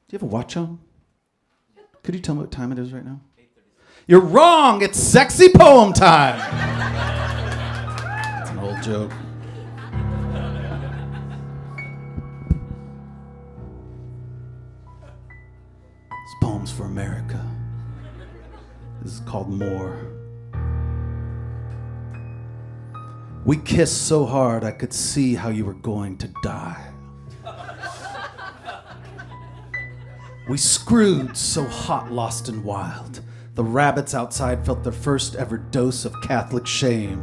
Do you have a watch on? Could you tell me what time it is right now? 8:36. You're wrong. It's sexy poem time. It's an old joke. This poem's for America. This is called More. We kissed so hard I could see how you were going to die. We screwed so hot, lost, and wild. The rabbits outside felt their first ever dose of Catholic shame.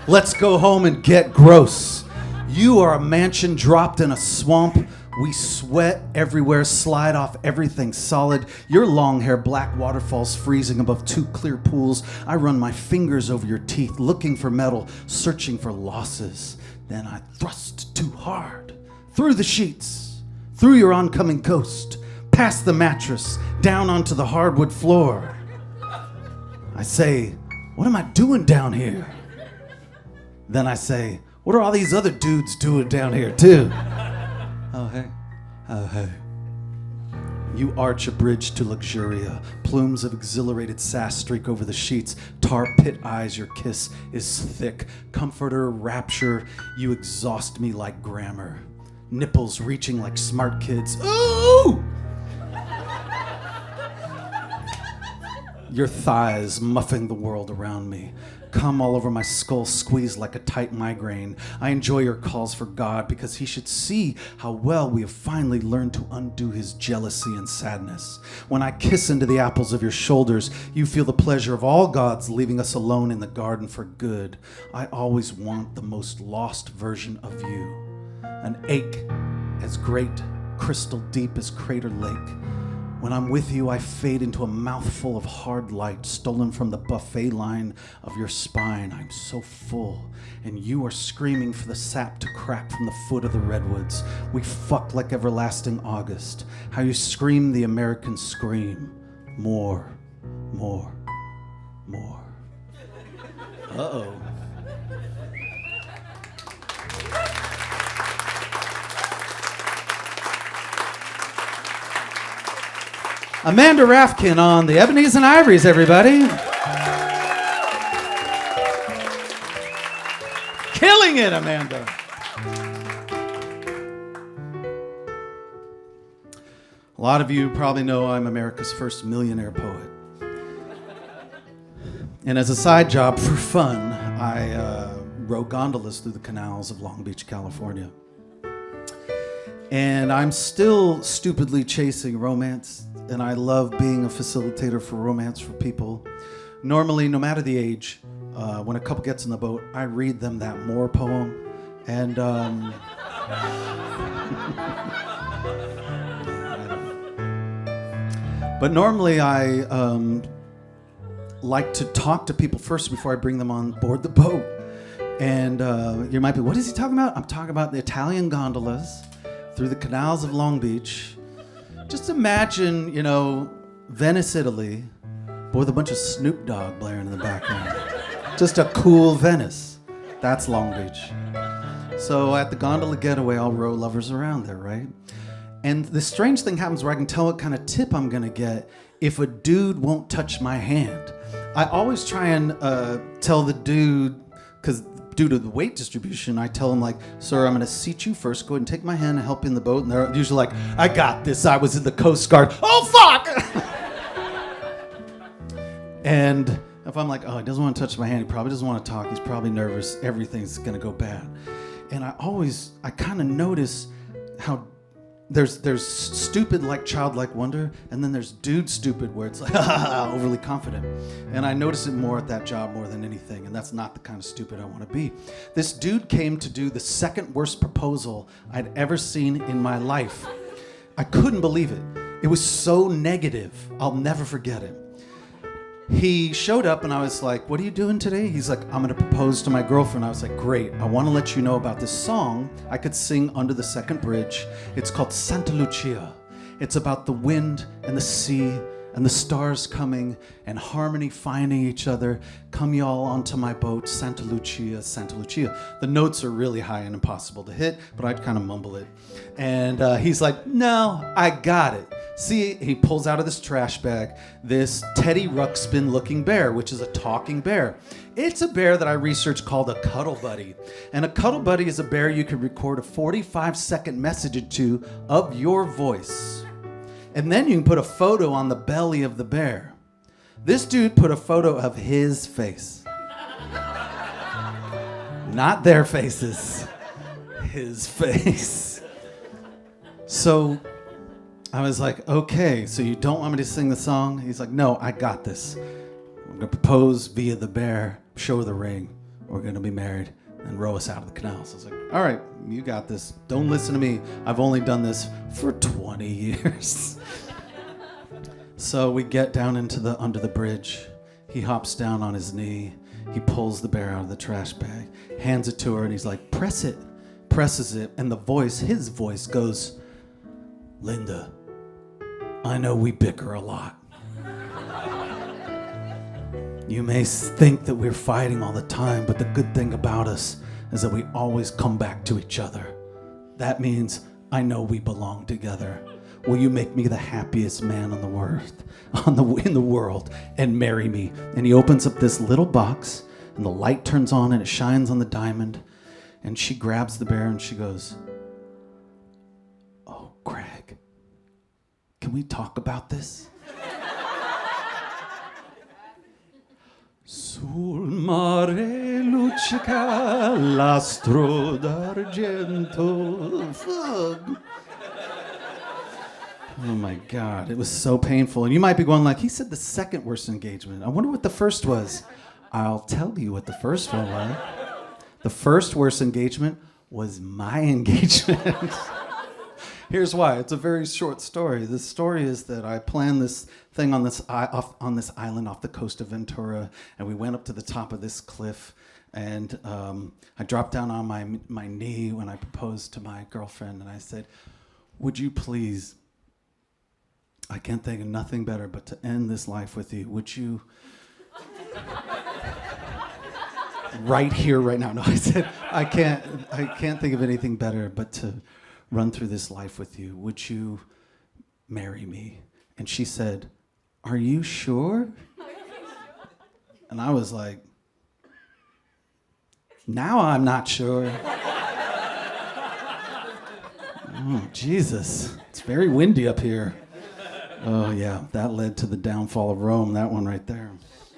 Let's go home and get gross. You are a mansion dropped in a swamp. We sweat everywhere, slide off everything solid. Your long hair, black waterfalls freezing above two clear pools. I run my fingers over your teeth, looking for metal, searching for losses. Then I thrust too hard, through the sheets. Through your oncoming ghost, past the mattress, down onto the hardwood floor. I say, what am I doing down here? Then I say, what are all these other dudes doing down here too? Oh, hey. Oh, hey. You arch a bridge to luxuria. Plumes of exhilarated sass streak over the sheets. Tar pit eyes, your kiss is thick. Comforter, rapture, you exhaust me like grammar. Nipples reaching like smart kids. Ooh! Your thighs muffing the world around me. Come all over my skull, squeezed like a tight migraine. I enjoy your calls for God because he should see how well we have finally learned to undo his jealousy and sadness. When I kiss into the apples of your shoulders, you feel the pleasure of all gods leaving us alone in the garden for good. I always want the most lost version of you. An ache as great, crystal deep as Crater Lake. When I'm with you, I fade into a mouthful of hard light stolen from the buffet line of your spine. I'm so full, and you are screaming for the sap to crack from the foot of the redwoods. We fuck like everlasting August. How you scream the American scream. More, more, more. Uh-oh. Amanda Rafkin on the Ebonies and Ivories, everybody. Killing it, Amanda. A lot of you probably know I'm America's first millionaire poet. And as a side job for fun, I row gondolas through the canals of Long Beach, California. And I'm still stupidly chasing romance, and I love being a facilitator for romance for people. Normally, no matter the age, when a couple gets in the boat, I read them that More poem. And but normally I like to talk to people first before I bring them on board the boat. And you might be, what is he talking about? I'm talking about the Italian gondolas through the canals of Long Beach. Just imagine, Venice, Italy, but with a bunch of Snoop Dogg blaring in the background. Just a cool Venice. That's Long Beach. So at the gondola getaway, I'll row lovers around there, right? And the strange thing happens where I can tell what kind of tip I'm gonna get if a dude won't touch my hand. I always try and tell the dude, because due to the weight distribution, I tell them like, sir, I'm gonna seat you first. Go ahead and take my hand and help you in the boat. And they're usually like, I got this. I was in the Coast Guard. Oh, fuck! And if I'm like, oh, he doesn't want to touch my hand. He probably doesn't want to talk. He's probably nervous. Everything's gonna go bad. And I kind of notice how there's stupid like childlike wonder, and then there's dude stupid where it's like overly confident. And I notice it more at that job more than anything, and that's not the kind of stupid I want to be. This dude came to do the second worst proposal I'd ever seen in my life. I couldn't believe it. It was so negative. I'll never forget it. He showed up and I was like, what are you doing today? He's like, I'm gonna propose to my girlfriend. I was like, great. I wanna let you know about this song I could sing under the second bridge. It's called Santa Lucia. It's about the wind and the sea and the stars coming and harmony finding each other. Come y'all onto my boat, Santa Lucia, Santa Lucia. The notes are really high and impossible to hit, but I'd kind of mumble it. And he's like, no, I got it. See, he pulls out of this trash bag this Teddy Ruxpin looking bear, which is a talking bear. It's a bear that I researched called a cuddle buddy. And a cuddle buddy is a bear you can record a 45-second message to of your voice. And then you can put a photo on the belly of the bear. This dude put a photo of his face. Not their faces. His face. So I was like, okay, so you don't want me to sing the song? He's like, no, I got this. I'm going to propose via the bear, show her the ring. We're going to be married, and row us out of the canal. So I was like, all right, you got this. Don't listen to me. I've only done this for 20 years. So we get down into under the bridge. He hops down on his knee. He pulls the bear out of the trash bag, hands it to her, and he's like, press it. Presses it, and his voice goes, Linda, I know we bicker a lot. You may think that we're fighting all the time, but the good thing about us is that we always come back to each other. That means I know we belong together. Will you make me the happiest man on the earth, in the world, and marry me? And he opens up this little box, and the light turns on, and it shines on the diamond. And she grabs the bear, and she goes, "Oh, Craig, can we talk about this?" Sul mare luccica l'astro d'argento. Fuck. Oh my God, it was so painful. And you might be going like, he said the second worst engagement. I wonder what the first was. I'll tell you what the first one was. The first worst engagement was my engagement. Here's why. It's a very short story. The story is that I planned this thing on this island off the coast of Ventura, and we went up to the top of this cliff, and I dropped down on my knee when I proposed to my girlfriend, and I said, would you please, I can't think of nothing better but to end this life with you. Would you? Right here, right now. No, I said, I can't think of anything better but to run through this life with you. Would you marry me? And she said, are you sure? And I was like, now I'm not sure. Oh, Jesus. It's very windy up here. Oh, yeah, that led to the downfall of Rome, that one right there.